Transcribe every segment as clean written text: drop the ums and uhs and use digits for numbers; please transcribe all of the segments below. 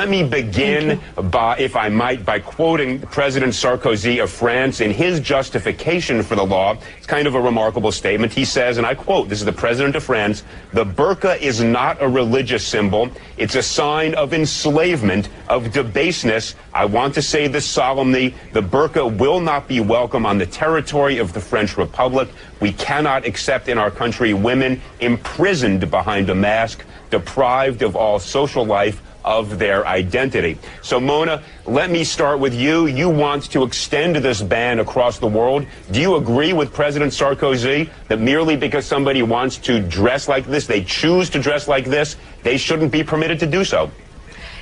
let me begin by, if I might, by quoting President Sarkozy of France in his justification for the law. It's kind of a remarkable statement. He says, and I quote, this is the President of France, "The burqa is not a religious symbol. It's a sign of enslavement, of debaseness. I want to say this solemnly. The burqa will not be welcome on the territory of the French Republic. We cannot accept in our country women imprisoned behind a mask, deprived of all social life, of their identity." So, Mona, let me start with you. You want to extend this ban across the world. Do you agree with President Sarkozy that merely because somebody wants to dress like this, they choose to dress like this, they shouldn't be permitted to do so?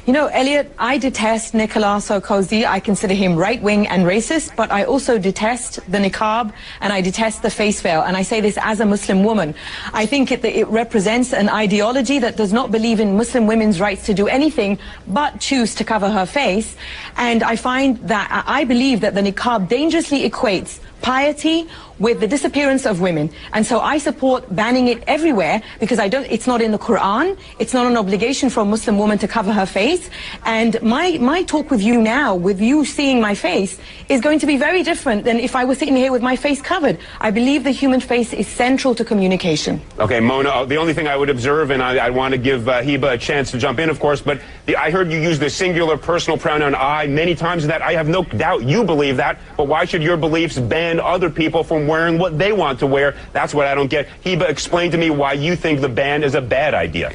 You know, Elliot, I detest Nicolas Sarkozy. I consider him right-wing and racist, but I also detest the niqab and I detest the face veil. And I say this as a Muslim woman. I think it represents an ideology that does not believe in Muslim women's rights to do anything but choose to cover her face. And I find that I believe that the niqab dangerously equates piety with the disappearance of women. And so I support banning it everywhere because it's not in the Quran. It's not an obligation for a Muslim woman to cover her face. And my talk with you now, with you seeing my face, is going to be very different than if I was sitting here with my face covered. I believe the human face is central to communication. Okay, Mona, the only thing I would observe, and I want to give Hiba a chance to jump in, of course, but I heard you use the singular personal pronoun I many times, that I have no doubt you believe that, but why should your beliefs ban other people from wearing what they want to wear? That's what I don't get. Hiba, explain to me why you think the ban is a bad idea.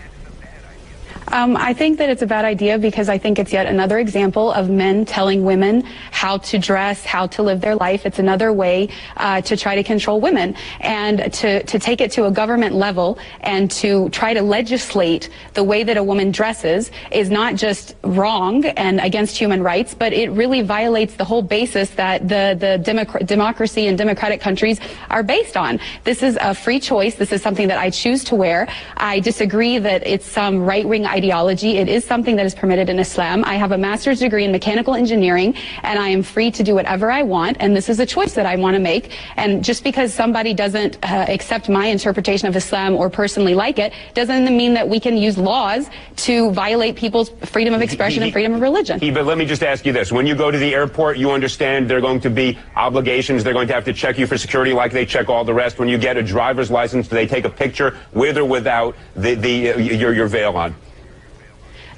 I think that it's a bad idea because I think it's yet another example of men telling women how to dress, how to live their life. It's another way to try to control women, and to take it to a government level and to try to legislate the way that a woman dresses is not just wrong and against human rights, but it really violates the whole basis that the democracy and democratic countries are based on. This is a free choice. This is something that I choose to wear. I disagree that it's some right-wing ideology. It is something that is permitted in Islam. I have a master's degree in mechanical engineering, and I am free to do whatever I want, and this is a choice that I want to make. And just because somebody doesn't accept my interpretation of Islam or personally like it, doesn't mean that we can use laws to violate people's freedom of expression and freedom of religion. But let me just ask you this. When you go to the airport, you understand there are going to be obligations. They're going to have to check you for security like they check all the rest. When you get a driver's license, do they take a picture with or without your veil on?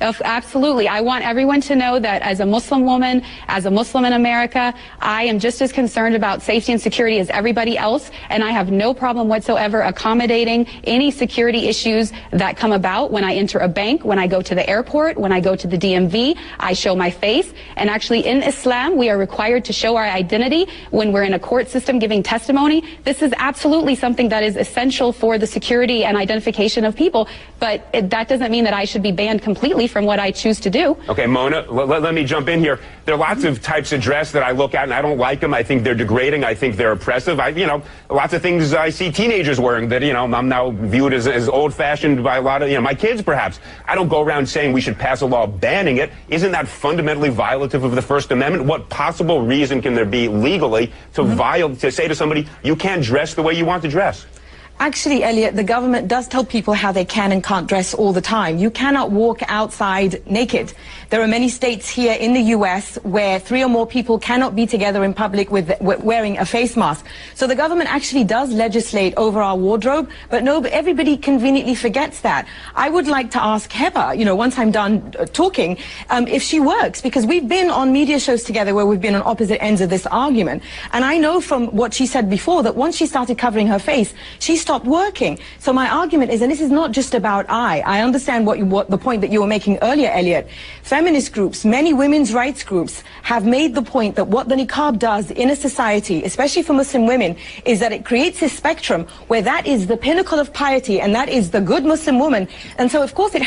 Absolutely. I want everyone to know that as a Muslim woman, as a Muslim in America, I am just as concerned about safety and security as everybody else, and I have no problem whatsoever accommodating any security issues that come about when I enter a bank, when I go to the airport, when I go to the DMV. I show my face, and actually in Islam, we are required to show our identity when we're in a court system giving testimony. This is absolutely something that is essential for the security and identification of people, but that doesn't mean that I should be banned completely from what I choose to do. Okay, Mona, let me jump in here. There are lots of types of dress that I look at and I don't like them. I think they're degrading. I think they're oppressive. Lots of things I see teenagers wearing that, I'm now viewed as old-fashioned by a lot of, my kids perhaps. I don't go around saying we should pass a law banning it. Isn't that fundamentally violative of the First Amendment? What possible reason can there be legally to say to somebody, you can't dress the way you want to dress? Actually, Elliot, the government does tell people how they can and can't dress all the time. You cannot walk outside naked. There are many states here in the U.S. where 3 or more people cannot be together in public with wearing a face mask. So the government actually does legislate over our wardrobe, but everybody conveniently forgets that. I would like to ask Heba, once I'm done talking, if she works, because we've been on media shows together where we've been on opposite ends of this argument. And I know from what she said before that once she started covering her face, she stopped working. So my argument is, and this is not just about I understand what the point that you were making earlier, Elliot. Feminist groups, many women's rights groups have made the point that what the niqab does in a society, especially for Muslim women, is that it creates a spectrum where that is the pinnacle of piety and that is the good Muslim woman. And so of course it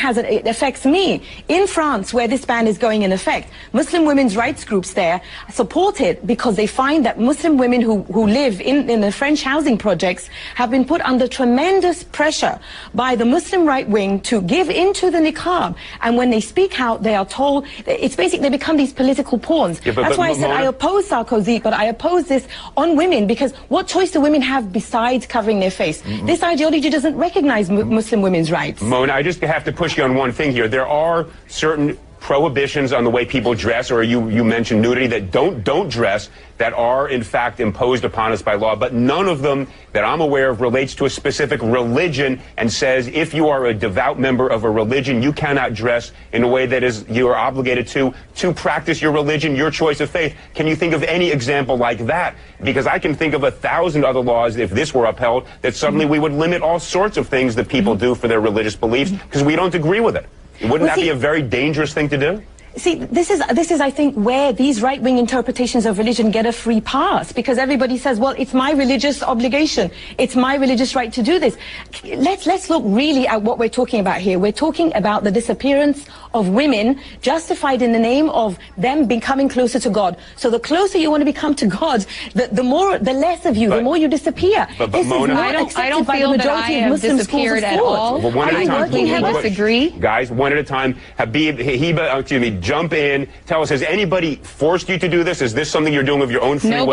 affects me. In France, where this ban is going in effect, Muslim women's rights groups there support it because they find that Muslim women who live in the French housing projects have been put under tremendous pressure by the Muslim right wing to give into the niqab, and when they speak out they are told, it's basically they become these political pawns. That's why I said I oppose Sarkozy, but I oppose this on women, because what choice do women have besides covering their face? This ideology doesn't recognize Muslim women's rights. Mona, I just have to push you on one thing here. There are certain prohibitions on the way people dress, or you mentioned nudity, that don't dress, that are in fact imposed upon us by law, but none of them that I'm aware of relates to a specific religion and says if you are a devout member of a religion, you cannot dress in a way that is you are obligated to practice your religion, your choice of faith. Can you think of any example like that? Because I can think of 1,000 other laws, if this were upheld, that suddenly we would limit all sorts of things that people do for their religious beliefs because we don't agree with it. Wouldn't that be a very dangerous thing to do? See, this is, I think, where these right-wing interpretations of religion get a free pass, because everybody says, well, it's my religious obligation. It's my religious right to do this. Let's look really at what we're talking about here. We're talking about the disappearance of women justified in the name of them becoming closer to God. So the closer you want to become to God, the less of you, the more you disappear. But Mona, I don't feel that I have disappeared at all. Well, one at a time. I disagree. Guys, one at a time. Habib, Hiba, jump in. Tell us, has anybody forced you to do this? Is this something you're doing of your own free will?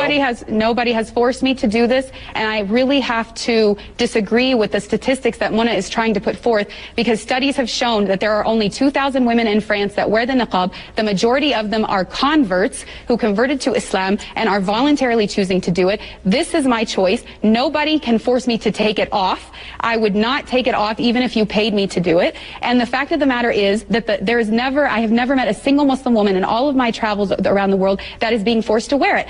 Nobody has forced me to do this, and I really have to disagree with the statistics that Mona is trying to put forth, because studies have shown that there are only 2,000 women in France that wear the niqab. The majority of them are converts who converted to Islam and are voluntarily choosing to do it. This is my choice. Nobody can force me to take it off. I would not take it off even if you paid me to do it. And the fact of the matter is that I have never met a single Muslim woman in all of my travels around the world that is being forced to wear it.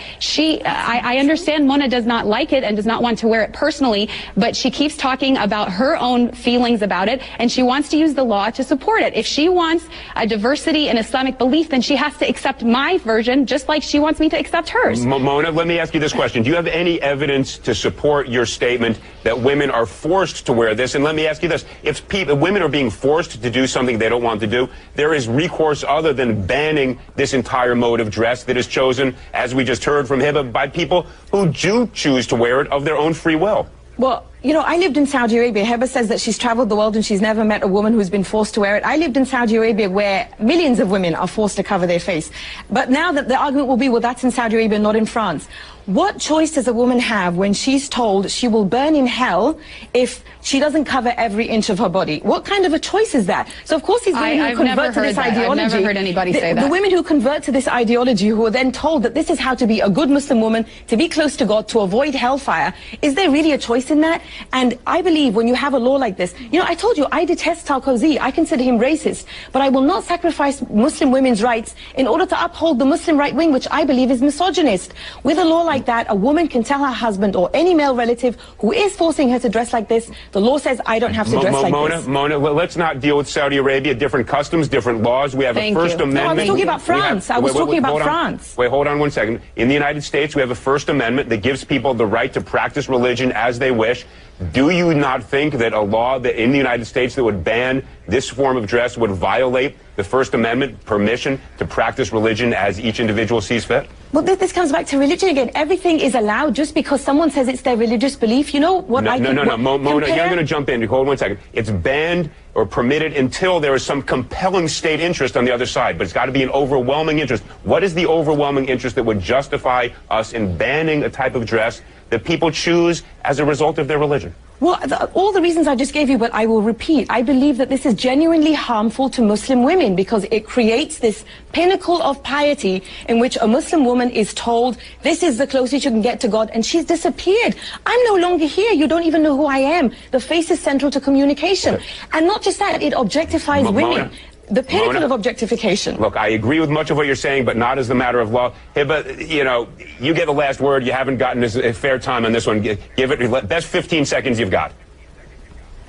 I understand Mona does not like it and does not want to wear it personally, but she keeps talking about her own feelings about it, and she wants to use the law to support it. If she wants a diversity in Islamic belief, then she has to accept my version just like she wants me to accept hers. Mona, let me ask you this question. Do you have any evidence to support your statement that women are forced to wear this? And let me ask you this. If women are being forced to do something they don't want to do, there is recourse other than banning this entire mode of dress that is chosen, as we just heard from Hiba, by people who do choose to wear it of their own free will. Well, you know, I lived in Saudi Arabia. Hiba says that she's traveled the world and she's never met a woman who's been forced to wear it. I lived in Saudi Arabia where millions of women are forced to cover their face. But now that the argument will be, well, that's in Saudi Arabia, not in France. What choice does a woman have when she's told she will burn in hell if she doesn't cover every inch of her body? What kind of a choice is that? So, of course, these women who convert to this ideology... I've never heard anybody say that. The women who convert to this ideology, who are then told that this is how to be a good Muslim woman, to be close to God, to avoid hellfire, is there really a choice in that? And I believe when you have a law like this... You know, I told you, I detest Sarkozy. I consider him racist. But I will not sacrifice Muslim women's rights in order to uphold the Muslim right wing, which I believe is misogynist. With a law like that, a woman can tell her husband or any male relative who is forcing her to dress like this, the law says I don't have to dress like this. Mona, let's not deal with Saudi Arabia. Different customs, different laws. We have a First Amendment. No, I was talking about France. I was talking about France. Wait, hold on one second. In the United States, we have a First Amendment that gives people the right to practice religion as they wish. Do you not think that a law that in the United States that would ban this form of dress would violate the First Amendment permission to practice religion as each individual sees fit? Well, this comes back to religion again. Everything is allowed just because someone says it's their religious belief. You know what I think? No, Mona, you're going to jump in. Hold 1 second. It's banned or permitted until there is some compelling state interest on the other side, but it's got to be an overwhelming interest. What is the overwhelming interest that would justify us in banning a type of dress that people choose as a result of their religion? Well, all the reasons I just gave you, but I will repeat. I believe that this is genuinely harmful to Muslim women because it creates this pinnacle of piety in which a Muslim woman is told, this is the closest you can get to God, and she's disappeared. I'm no longer here. You don't even know who I am. The face is central to communication. And not just that, it objectifies women. The pinnacle of objectication. Look, I agree with much of what you're saying, but not as a matter of law. Hiba, you know, you get the last word. You haven't gotten a fair time on this one. Give it best 15 seconds you've got.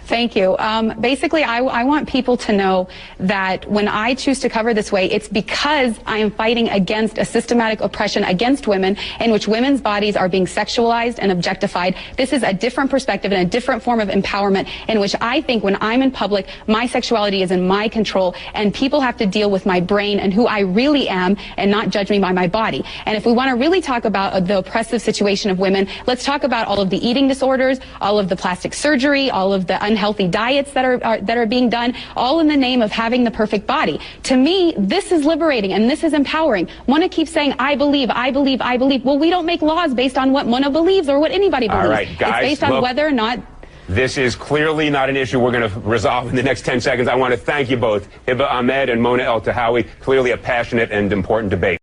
Thank you. Basically, I want people to know that when I choose to cover this way, it's because I am fighting against a systematic oppression against women in which women's bodies are being sexualized and objectified. This is a different perspective and a different form of empowerment in which I think when I'm in public, my sexuality is in my control and people have to deal with my brain and who I really am and not judge me by my body. And if we want to really talk about the oppressive situation of women, let's talk about all of the eating disorders, all of the plastic surgery, all of the unhealthy diets that are being done, all in the name of having the perfect body. To me, this is liberating and this is empowering. Mona keeps saying, I believe, I believe, I believe. Well, we don't make laws based on what Mona believes or what anybody believes. All right, guys, it's based on whether or not This is clearly not an issue we're going to resolve in the next 10 seconds. I want to thank you both, Hiba Ahmed and Mona Eltahawy. Clearly a passionate and important debate.